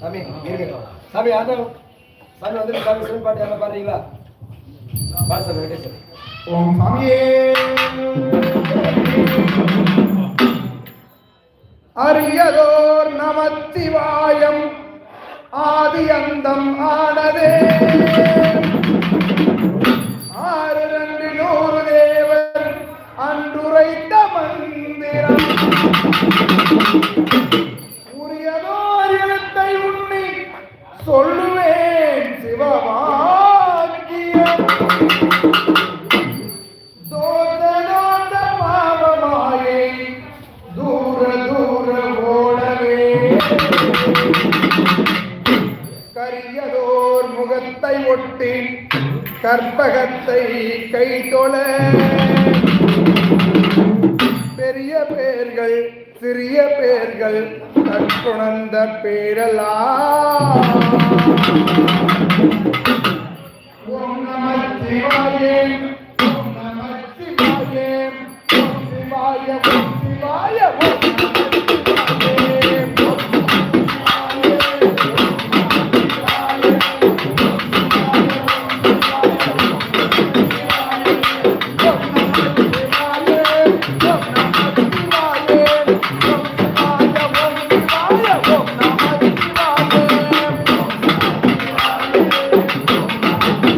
சாமி சாமி அந்த சாமி வந்து சாமி சிவன் பாட்டு என்ன பாடுறீங்களா? பாடு சாமி வெங்கடேஸ்வரர். ஓம் சாமியே அரியதோர் நமச்சிவாயம் ஆதி அந்தம் ஆனதே 600 தேவர் அன்றுரைத்த மந்திரம் உரியதோர் எழுத்தை உண்ணி சொல்லுவேன் சிவவாக்கியம் தோத பாவமாயை தூர தூர ஓடவே கரியதோர் முகத்தை ஒட்டி கற்பகத்தை கைதொழ பெரிய பேர்கள் சிறிய பேர்கள் கற்றுணர்ந்த பேரலாம்